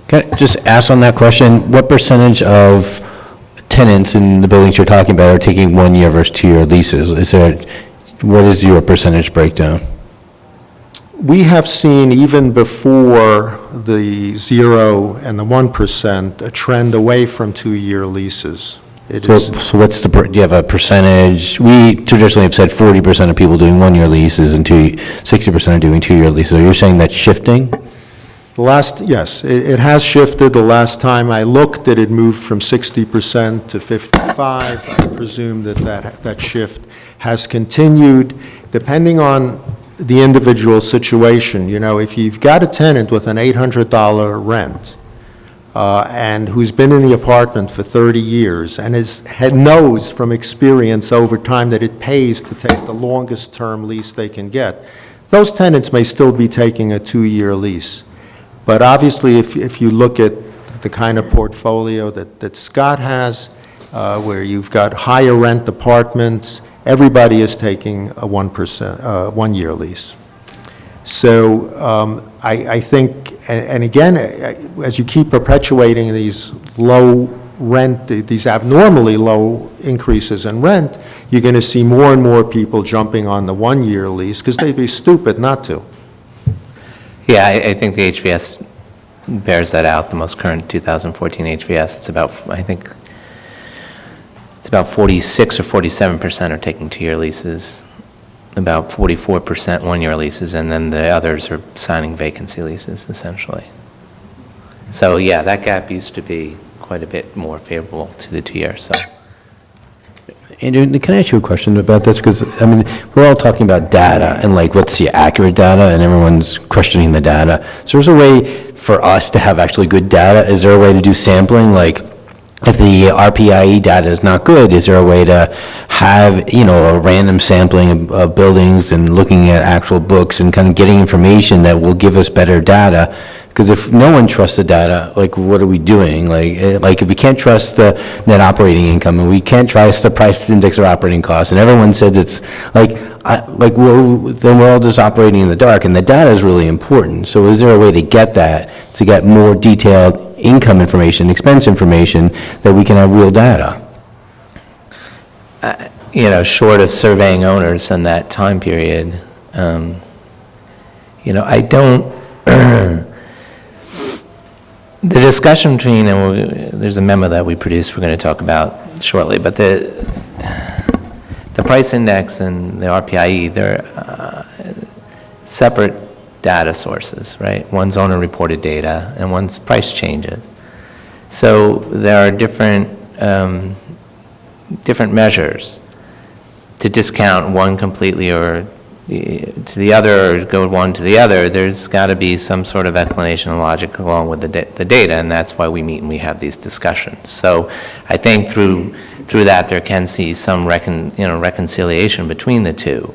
Can I just ask on that question, what percentage of tenants in the buildings you're talking about are taking 1 year versus 2 year leases? What is your percentage breakdown? We have seen, even before the 0 and the 1%, a trend away from 2-year leases. So what's do you have a percentage? We traditionally have said 40% of people doing 1 year leases and 60% are doing 2 year leases. Are you saying that's shifting? Yes, it has shifted. The last time I looked, it had moved from 60% to 55%. I presume that shift has continued, depending on the individual situation. You know, if you've got a tenant with an $800 rent and who's been in the apartment for 30 years and knows from experience over time that it pays to take the longest term lease they can get, those tenants may still be taking a 2-year lease. But obviously, if you look at the kind of portfolio that Scott has, where you've got higher rent apartments, everybody is taking a 1-year lease. So I think, and again, as you keep perpetuating these low rent, these abnormally low increases in rent, you're going to see more and more people jumping on the 1-year lease because they'd be stupid not to. Yeah, I think the HVS bears that out, the most current 2014 HVS. It's about, I think, it's about 46 or 47% are taking 2-year leases, about 44% 1-year leases, and then the others are signing vacancy leases, essentially. So yeah, that gap used to be quite a bit more favorable to the 2-year, so. Andrew, can I ask you a question about this? Because, I mean, we're all talking about data and, like, what's the accurate data, and everyone's questioning the data. So there's a way for us to have actually good data. Is there a way to do sampling? Like, if the RPIE data is not good, is there a way to have, you know, a random sampling of buildings and looking at actual books and kind of getting information that will give us better data? Because if no one trusts the data, like, what are we doing? Like if we can't trust the net operating income and we can't trust the price index or operating costs, and everyone says it's then we're all just operating in the dark, and the data is really important. So is there a way to get that, to get more detailed income information, expense information, that we can have real data? You know, short of surveying owners in that time period, you know, I don't, the discussion between, and there's a memo that we produced we're going to talk about shortly, but the price index and the RPIE, they're separate data sources, right? One's owner reported data and one's price changes. So there are different measures to discount one completely or to the other, or go one to the other. There's got to be some sort of explanation and logic along with the data, and that's why we meet and we have these discussions. So I think through that there can see some reconciliation between the two.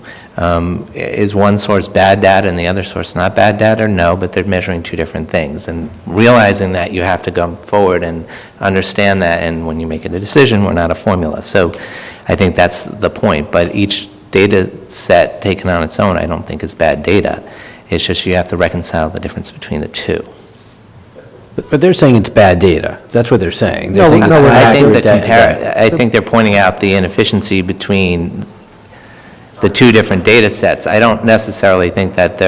Is one source bad data and the other source not bad data? No, but they're measuring two different things. And realizing that, you have to go forward and understand that, and when you make a decision, we're not a formula. So I think that's the point. But each data set taken on its own, I don't think is bad data. It's just you have to reconcile the difference between the two. But they're saying it's bad data. That's what they're saying. No, I think they're pointing out the inefficiency between the two different data sets. I don't necessarily think that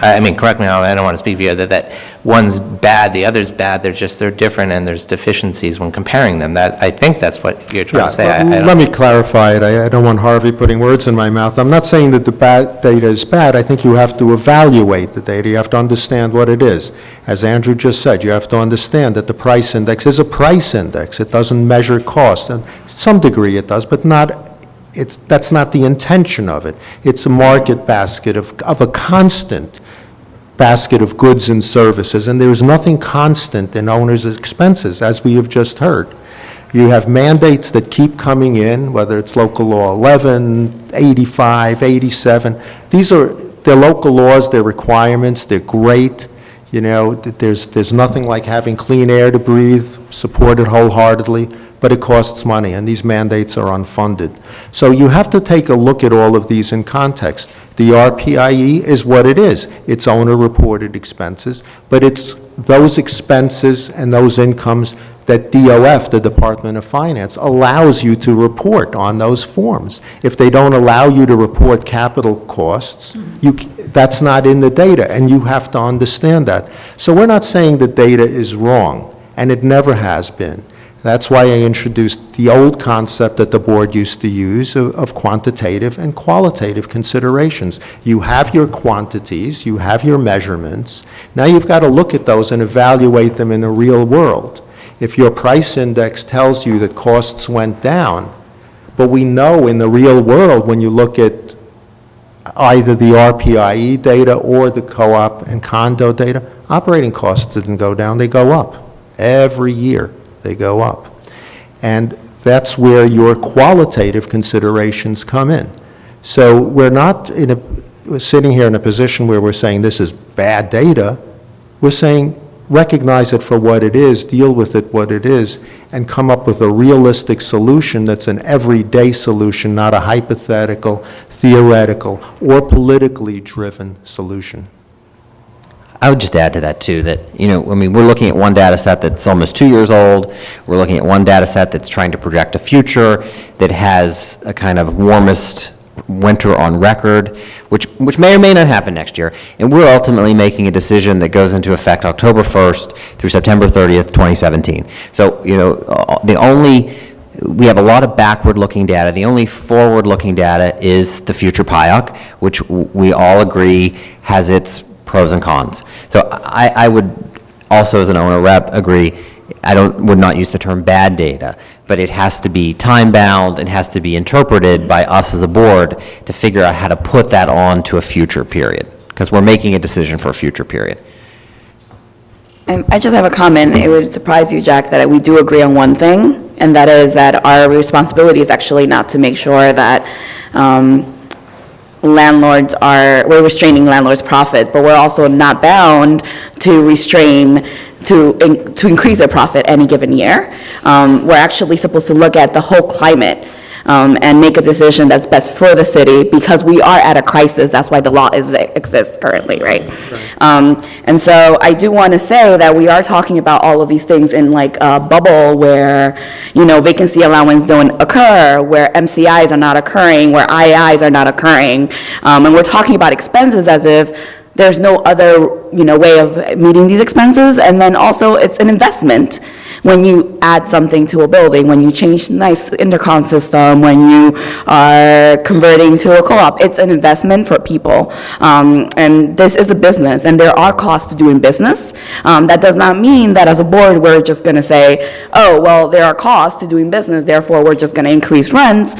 I mean, correct me, I don't want to speak for you, that one's bad, the other's bad. They're different, and there's deficiencies when comparing them. I think that's what you're trying to say. Let me clarify it. I don't want Harvey putting words in my mouth. I'm not saying that the bad data is bad. I think you have to evaluate the data. You have to understand what it is. As Andrew just said, you have to understand that the price index is a price index. It doesn't measure cost. And to some degree it does, but that's not the intention of it. It's a market basket of a constant basket of goods and services, and there is nothing constant in owners' expenses, as we have just heard. You have mandates that keep coming in, whether it's local law 11, 85, 87. They're local laws, they're requirements, they're great. You know, there's nothing like having clean air to breathe, supported wholeheartedly. but it costs money, and these mandates are unfunded. So you have to take a look at all of these in context. The RPIE is what it is. It's owner-reported expenses, but it's those expenses and those incomes that DOF, the Department of Finance, allows you to report on those forms. If they don't allow you to report capital costs, that's not in the data, and you have to understand that. So we're not saying the data is wrong, and it never has been. That's why I introduced the old concept that the board used to use of quantitative and qualitative considerations. You have your quantities, you have your measurements. Now you've got to look at those and evaluate them in the real world. If your price index tells you that costs went down, but we know in the real world, when you look at either the RPIE data or the co-op and condo data, operating costs didn't go down, they go up. Every year, they go up. And that's where your qualitative considerations come in. So we're not sitting here in a position where we're saying this is bad data. We're saying recognize it for what it is, deal with it what it is, and come up with a realistic solution that's an everyday solution, not a hypothetical, theoretical, or politically driven solution. I would just add to that, too, that, we're looking at one data set that's almost 2 years old. We're looking at one data set that's trying to project a future that has a kind of warmest winter on record, which may or may not happen next year. And we're ultimately making a decision that goes into effect October 1st through September 30th, 2017. So, we have a lot of backward-looking data. The only forward-looking data is the future PIOC, which we all agree has its pros and cons. So I would also, as an owner rep, agree, would not use the term bad data, but it has to be time-bound and has to be interpreted by us as a board to figure out how to put that on to a future period, because we're making a decision for a future period. I just have a comment. It would surprise you, Jack, that we do agree on one thing, and that is that our responsibility is actually not to make sure that we're restraining landlords' profit, but we're also not bound to restrain, to increase their profit any given year. We're actually supposed to look at the whole climate and make a decision that's best for the city, because we are at a crisis. That's why the law exists currently, right? And so I do want to say that we are talking about all of these things in like a bubble where, vacancy allowance don't occur, where MCIs are not occurring, where IIs are not occurring. And we're talking about expenses as if there's no other, way of meeting these expenses. And then also it's an investment. When you add something to a building, when you change a nice intercom system, when you are converting to a co-op, it's an investment for people. And this is a business, and there are costs to doing business. That does not mean that as a board, we're just going to say, oh, well, there are costs to doing business, therefore we're just going to increase rents,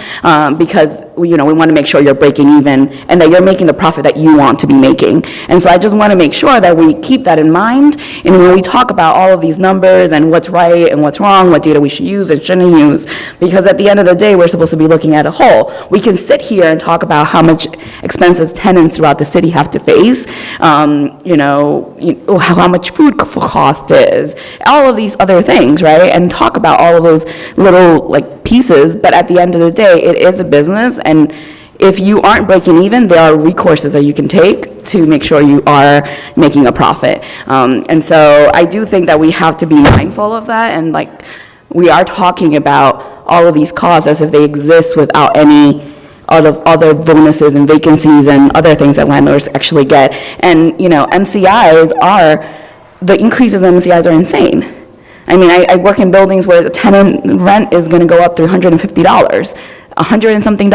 because we want to make sure you're breaking even and that you're making the profit that you want to be making. And so I just want to make sure that we keep that in mind. And when we talk about all of these numbers and what's right and what's wrong, what data we should use and shouldn't use, because at the end of the day, we're supposed to be looking at a whole. We can sit here and talk about how much expensive tenants throughout the city have to face, how much food cost is, all of these other things, right? And talk about all of those little pieces, but at the end of the day, it is a business, and if you aren't breaking even, there are recourses that you can take to make sure you are making a profit. And so I do think that we have to be mindful of that, and we are talking about all of these costs as if they exist without any other bonuses and vacancies and other things that landlords actually get. And, the increases in MCIs are insane. I mean, I work in buildings where the tenant rent is going to go up $350. $100 and something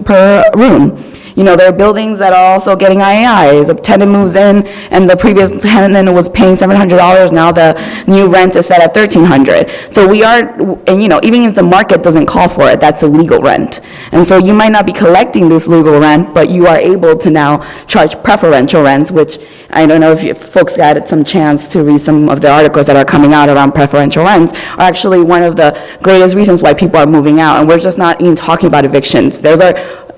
per room. There are buildings that are also getting IAIs. A tenant moves in, and the previous tenant was paying $700. Now the new rent is set at $1,300. So we are, and even if the market doesn't call for it, that's a legal rent. And so you might not be collecting this legal rent, but you are able to now charge preferential rents, which I don't know if folks got some chance to read some of the articles that are coming out around preferential rents, are actually one of the greatest reasons why people are moving out. And we're just not even talking about evictions.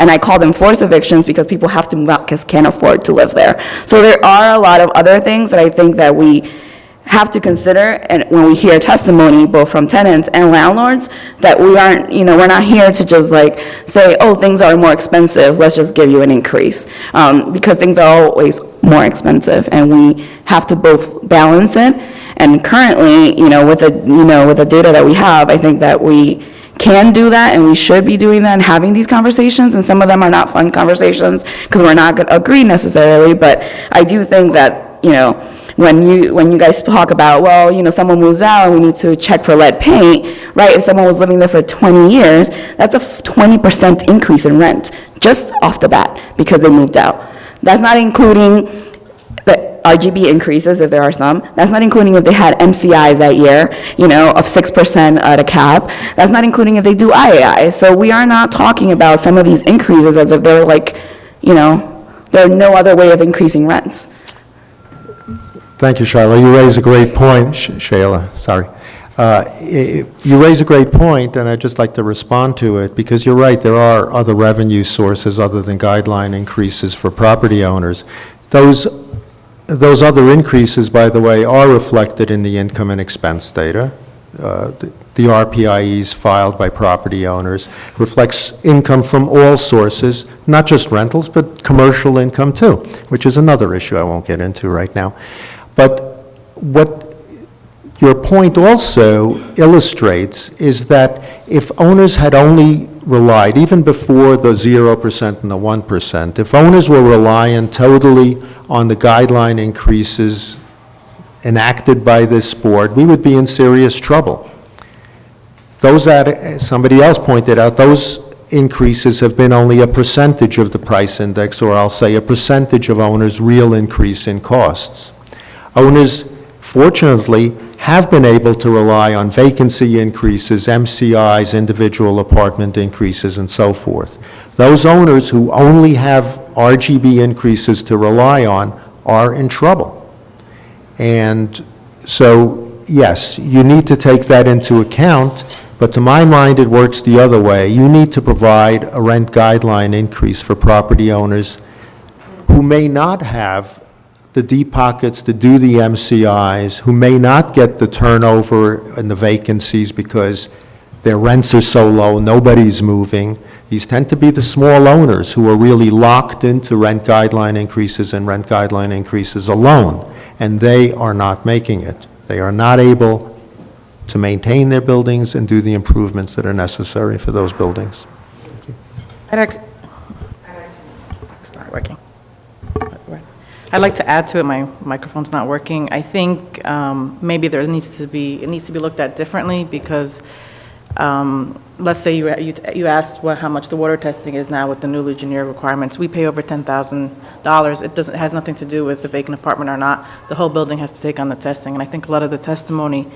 And I call them forced evictions because people have to move out because can't afford to live there. So there are a lot of other things that I think that we have to consider, and when we hear testimony both from tenants and landlords, that we aren't, we're not here to just like say, oh, things are more expensive, let's just give you an increase. Because things are always more expensive, and we have to both balance it. And currently, with the data that we have, I think that we can do that, and we should be doing that and having these conversations, and some of them are not fun conversations because we're not going to agree necessarily, but I do think that, when you guys talk about, well, someone moves out and we need to check for lead paint, right? If someone was living there for 20 years, that's a 20% increase in rent, just off the bat, because they moved out. That's not including the RGB increases, if there are some. That's not including if they had MCIs that year, of 6% at a cap. That's not including if they do IAI. So we are not talking about some of these increases as if they're like, there's no other way of increasing rents. Thank you, Shiloh. You raise a great point, Shayla, sorry. You raise a great point, and I'd just like to respond to it, because you're right, there are other revenue sources other than guideline increases for property owners. Those other increases, by the way, are reflected in the income and expense data. The RPIEs filed by property owners reflects income from all sources, not just rentals, but commercial income too, which is another issue I won't get into right now. But what your point also illustrates is that if owners had only relied, even before the 0% and the 1%, if owners were reliant totally on the guideline increases enacted by this board, we would be in serious trouble. Those that, somebody else pointed out, those increases have been only a percentage of the price index, or I'll say a percentage of owners' real increase in costs. Owners, fortunately, have been able to rely on vacancy increases, MCIs, individual apartment increases, and so forth. Those owners who only have RGB increases to rely on are in trouble. And so, yes, you need to take that into account, but to my mind, it works the other way. You need to provide a rent guideline increase for property owners who may not have the deep pockets to do the MCIs, who may not get the turnover and the vacancies because their rents are so low, nobody's moving. These tend to be the small owners who are really locked into rent guideline increases and rent guideline increases alone, and they are not making it. They are not able to maintain their buildings and do the improvements that are necessary for those buildings. It's not working. I'd like to add to it, my microphone's not working. I think maybe it needs to be looked at differently, because let's say you asked how much the water testing is now with the newly engineered requirements. We pay over $10,000. It has nothing to do with the vacant apartment or not. The whole building has to take on the testing, and I think a lot of the testimony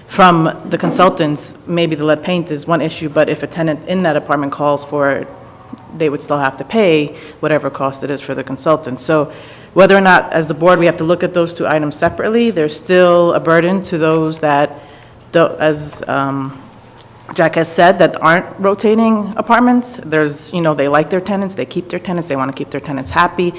from the consultants, maybe the lead paint is one issue, but if a tenant in that apartment calls for it, they would still have to pay whatever cost it is for the consultant. So whether or not, as the board, we have to look at those two items separately, there's still a burden to those that, as Jack has said, that aren't rotating apartments. There's, they like their tenants, they keep their tenants, they want to keep their tenants happy.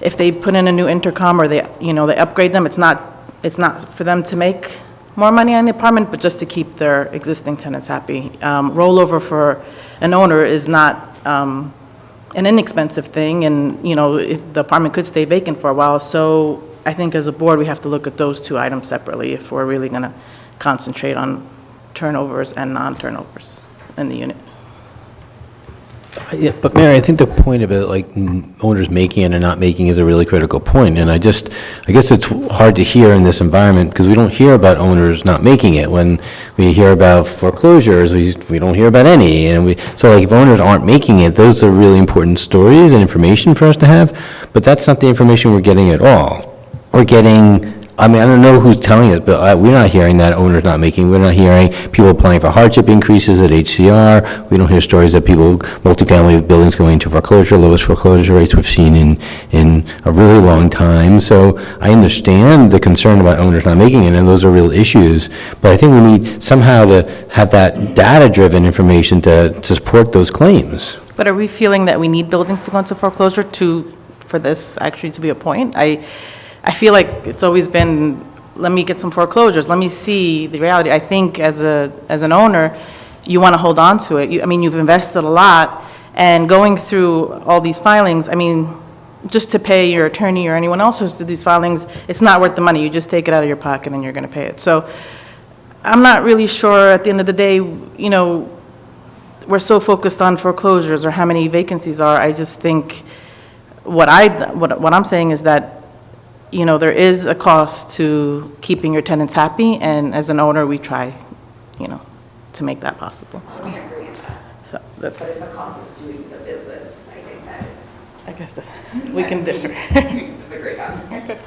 If they put in a new intercom or they upgrade them, it's not for them to make more money on the apartment, but just to keep their existing tenants happy. Rollover for an owner is not an inexpensive thing, and the apartment could stay vacant for a while. So I think as a board, we have to look at those two items separately if we're really going to concentrate on turnovers and non-turnovers in the unit. Yeah, but Mary, I think the point about owners making it and not making is a really critical point. And I guess it's hard to hear in this environment because we don't hear about owners not making it. When we hear about foreclosures, we don't hear about any. And so if owners aren't making it, those are really important stories and information for us to have. But that's not the information we're getting at all. We're getting, I don't know who's telling us, but we're not hearing that owners not making. We're not hearing people applying for hardship increases at HCR. We don't hear stories of people, multifamily buildings going into foreclosure, lowest foreclosure rates we've seen in a really long time. So I understand the concern about owners not making it, and those are real issues. But I think we need somehow to have that data-driven information to support those claims. But are we feeling that we need buildings to go into foreclosure for this actually to be a point? I feel like it's always been let me get some foreclosures, let me see the reality. I think as an owner, you want to hold on to it. I mean, you've invested a lot, and going through all these filings, I mean, just to pay your attorney or anyone else who's to do these filings, it's not worth the money. You just take it out of your pocket and you're going to pay it. So I'm not really sure, at the end of the day, you know, we're so focused on foreclosures or how many vacancies are. I just think what I'm saying is that, you know, there is a cost to keeping your tenants happy, and as an owner, we try, you know, to make that possible. So, We agree on that. so that's, But it's the cost of doing the business, I think that is. I guess we can differ. Disagree on.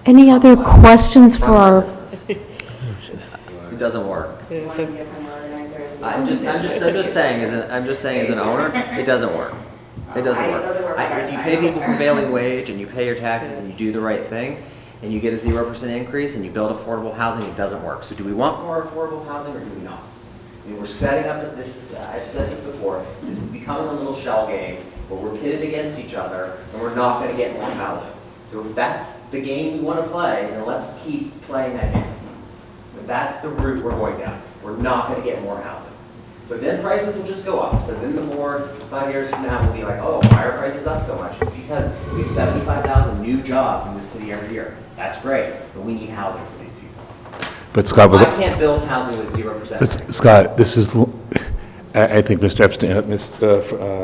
Any other questions for our, It doesn't work. I'm just saying as an owner, it doesn't work. It doesn't work. If you pay people prevailing wage and you pay your taxes and you do the right thing, and you get a 0% increase and you build affordable housing, it doesn't work. So do we want more affordable housing or do we not? I mean, we're setting up, I've said this before, this is becoming a little shell game where we're pitted against each other and we're not going to get more housing. So if that's the game we want to play, then let's keep playing that game. If that's the route we're going down, we're not going to get more housing. So then prices will just go up. So then the more, 5 years from now, we'll be like, oh, why are prices up so much? It's because we have 75,000 new jobs in this city every year. That's great, but we need housing for these people. But Scott, I can't build housing with 0%. but Scott, this is, I think Mr. Epstein, Mr.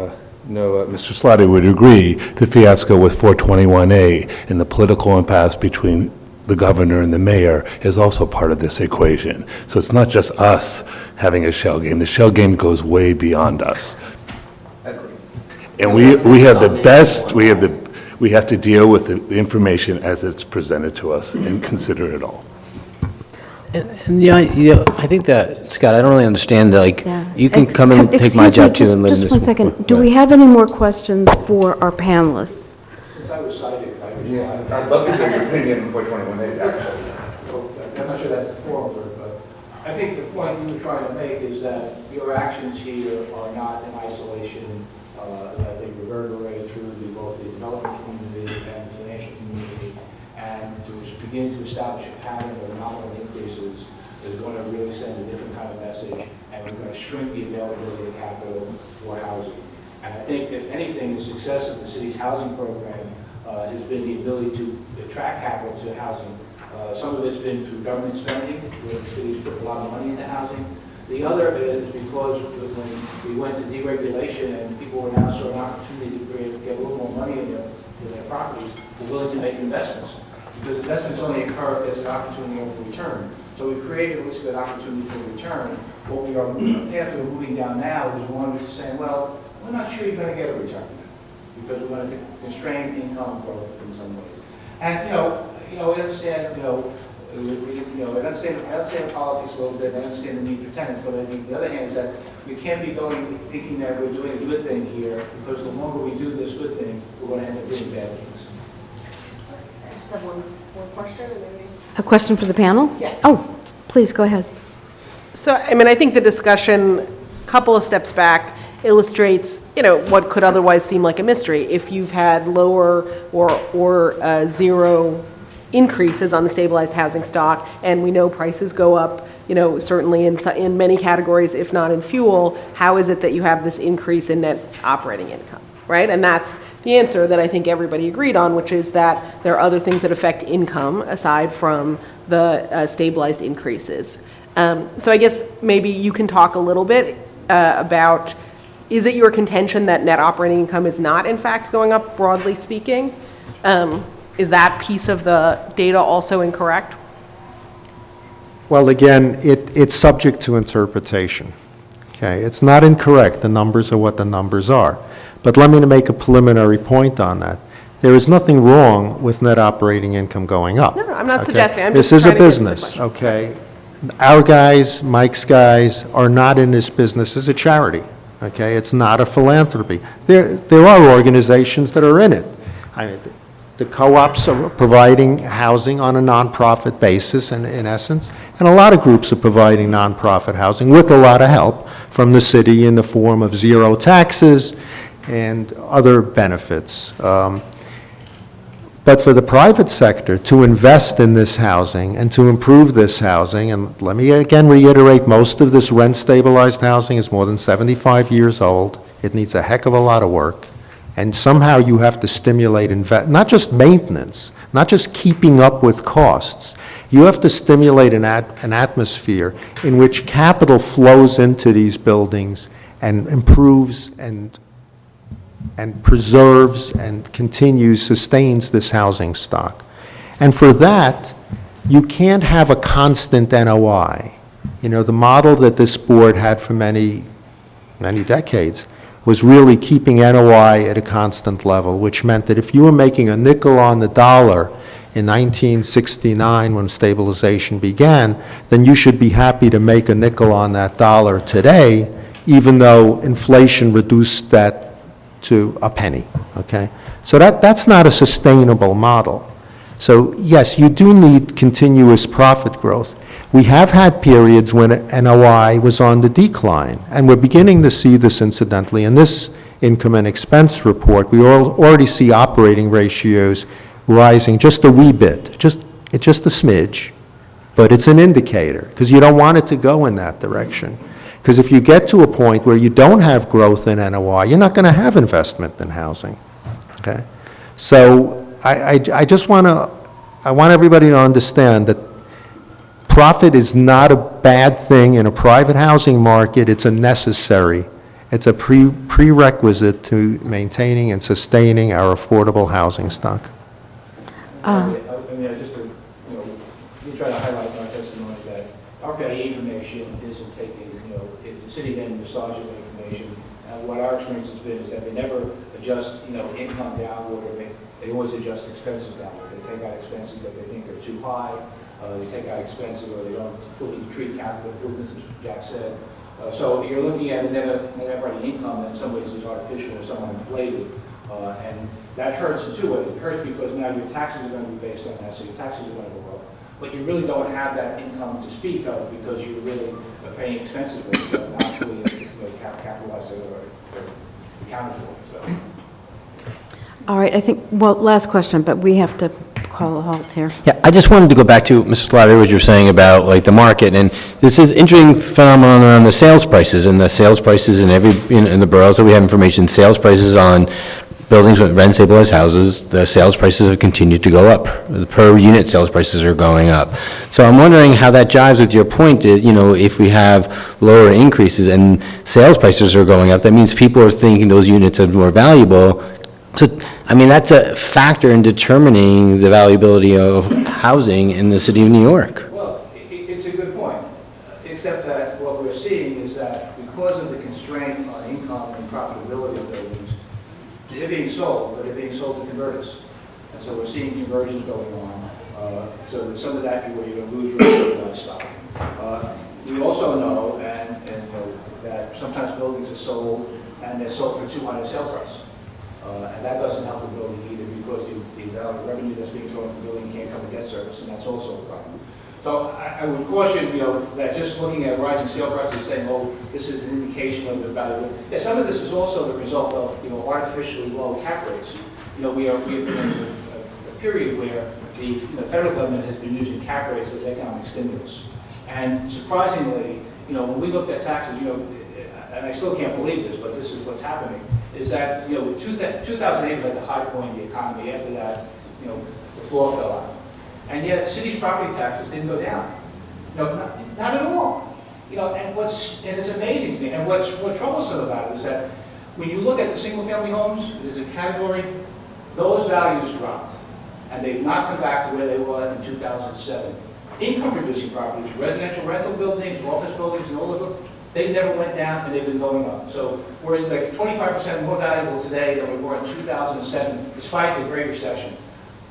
Slotty would agree, the fiasco with 421A and the political impasse between the governor and the mayor is also part of this equation. So it's not just us having a shell game. The shell game goes way beyond us. Agreed. And we have the best, we have to deal with the information as it's presented to us and consider it all. And yeah, I think that, Scott, I don't really understand, like, yeah. you can come and take my Excuse me, job too and live in this. Just one second. Do we have any more questions for our panelists? Since I was cited, I'd love to get your opinion before 21 days, actually. I'm not sure that's the forum for it, but I think the point you were trying to make is that your actions here are not in isolation, that they reverberate through both the development community and the financial community, and to begin to establish a pattern of nominal increases is going to really send a different kind of message, and we're going to shrink the availability of capital for housing. And I think, if anything, the success of the city's housing program has been the ability to attract capital to housing. Some of it's been through government spending, where the city's put a lot of money into housing. The other is because when we went to deregulation and people were now showing an opportunity to get a little more money in their properties, were willing to make investments. Because investments only occur if there's an opportunity for return. So we created a risk of opportunity for return. What we are, the path we're moving down now is one which is saying, well, we're not sure you're going to get a return because we're going to constrain income growth in some ways. And we understand, I understand politics a little bit. I understand the need for tenants, but I think the other hand is that we can't be thinking that we're doing a good thing here, because the longer we do this good thing, we're going to end up doing bad things. I just have one question, and maybe. A question for the panel? Yeah. Oh, please, go ahead. So, I mean, I think the discussion, a couple of steps back, illustrates, what could otherwise seem like a mystery. If you've had lower or zero increases on the stabilized housing stock, and we know prices go up, certainly in many categories, if not in fuel, how is it that you have this increase in net operating income, right? And that's the answer that I think everybody agreed on, which is that there are other things that affect income aside from the stabilized increases. So I guess maybe you can talk a little bit about, is it your contention that net operating income is not in fact going up, broadly speaking? Is that piece of the data also incorrect? Well, again, it's subject to interpretation. Okay, it's not incorrect. The numbers are what the numbers are. But let me make a preliminary point on that. There is nothing wrong with net operating income going up. No, I'm not okay? suggesting. I'm This just is a trying to get to the business, question. okay? Our guys, Mike's guys, are not in this business as a charity, okay? It's not a philanthropy. There are organizations that are in it. The co-ops are providing housing on a nonprofit basis, in essence, and a lot of groups are providing nonprofit housing with a lot of help from the city in the form of zero taxes and other benefits. But for the private sector to invest in this housing and to improve this housing, and let me again reiterate, most of this rent-stabilized housing is more than 75 years old. It needs a heck of a lot of work. And somehow you have to stimulate not just maintenance, not just keeping up with costs. You have to stimulate an atmosphere in which capital flows into these buildings and improves and preserves and continues, sustains this housing stock. And for that, you can't have a constant NOI. You know, the model that this board had for many, many decades was really keeping NOI at a constant level, which meant that if you were making a nickel on the dollar in 1969 when stabilization began, then you should be happy to make a nickel on that dollar today, even though inflation reduced that to a penny, okay? So that's not a sustainable model. So yes, you do need continuous profit growth. We have had periods when NOI was on the decline, and we're beginning to see this incidentally. In this income and expense report, we already see operating ratios rising just a wee bit, it's just a smidge, but it's an indicator, because you don't want it to go in that direction. Because if you get to a point where you don't have growth in NOI, you're not going to have investment in housing, okay? So I just want everybody to understand that profit is not a bad thing in a private housing market. It's a prerequisite to maintaining and sustaining our affordable housing stock. I mean, just to, we try to highlight in our testimony that RPI information isn't taking, if the city then massages the information. And what our experience has been is that they never adjust, income downward, or they always adjust expenses downward. They take out expenses that they think are too high. They take out expenses or they don't fully treat capital improvements, as Jack said. So you're looking at a net operating income that in some ways is artificial or somewhat inflated. And that hurts in two ways. It hurts because now your taxes are going to be based on that, so your taxes are going to go up. But you really don't have that income to speak of because you're really paying expenses that are not fully capitalized or accounted for. So. All right, I think, well, last question, but we have to call a halt here. Yeah, I just wanted to go back to, Mr. Slattery, what you're saying about like the market, and this is interesting phenomenon around the sales prices, and the sales prices in in the boroughs that we have information, sales prices on buildings with rent-stabilized houses, the sales prices have continued to go up. The per-unit sales prices are going up. So I'm wondering how that jives with your point that, if we have lower increases and sales prices are going up, that means people are thinking those units are more valuable. So, I mean, that's a factor in determining the valuability of housing in the city of New York. Well, it's a good point, except that what we're seeing is that because of the constraint on income and profitability of buildings, they're being sold, but they're being sold to converters. And so we're seeing conversions going on. So that some of that where you're going to lose your lifestyle. We also know, that sometimes buildings are sold and they're sold for too high a sale price. And that doesn't help the building either because the revenue that's being thrown at the building can't cover debt service, and that's also a problem. So I would caution, that just looking at rising sale prices saying, oh, this is an indication of the value. Yeah, some of this is also the result of, artificially low cap rates. We have been in a period where the federal government has been using cap rates as economic stimulus. And surprisingly, when we looked at taxes, and I still can't believe this, but this is what's happening, is that, 2008 was at the high point of the economy. After that, the floor fell out. And yet, city's property taxes didn't go down. Not at all. And it's amazing to me. And what's troublesome about it is that when you look at the single-family homes, there's a category, those values dropped. And they've not come back to where they were in 2007. Income-producing properties, residential rental buildings, office buildings, and all of them, they never went down, and they've been going up. So we're like 25% more valuable today than we were in 2007, despite the Great Recession.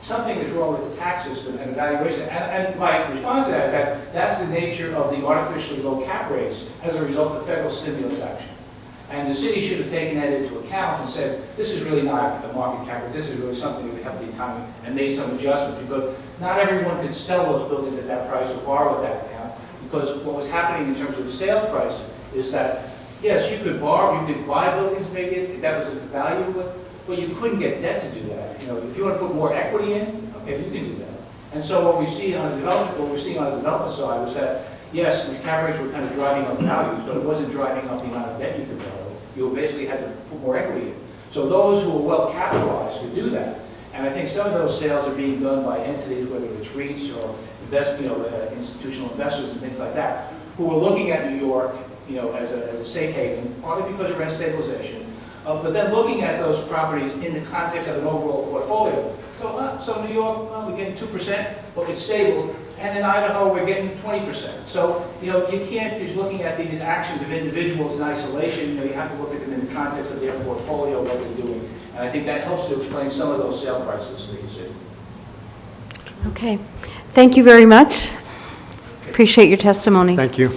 Something is wrong with the tax system and evaluation. And my response to that is that that's the nature of the artificially low cap rates as a result of federal stimulus action. And the city should have taken that into account and said, this is really not a market cap rate, this is really something that would help the economy, and made some adjustment, because not everyone could sell those buildings at that price or borrow at that account. Because what was happening in terms of the sales price is that, yes, you could borrow, you could buy buildings, make it, that was the value of it, but you couldn't get debt to do that. You know, if you want to put more equity in, okay, you can do that. And so what we see on the development side was that, yes, the cap rates were kind of driving up values, but it wasn't driving up the amount of debt you could borrow. You basically had to put more equity in. So those who were well capitalized could do that. And I think some of those sales are being done by entities, whether it's REITs or institutional investors and things like that, who are looking at New York, as a safe haven, partly because of rent stabilization, but then looking at those properties in the context of an overall portfolio. So New York, we're getting 2%, but it's stable, and in Idaho, we're getting 20%. So, you can't just looking at these actions of individuals in isolation, you have to look at them in the context of their portfolio, what they're doing. And I think that helps to explain some of those sale prices that you see. Okay. Thank you very much. Appreciate your testimony. Thank you.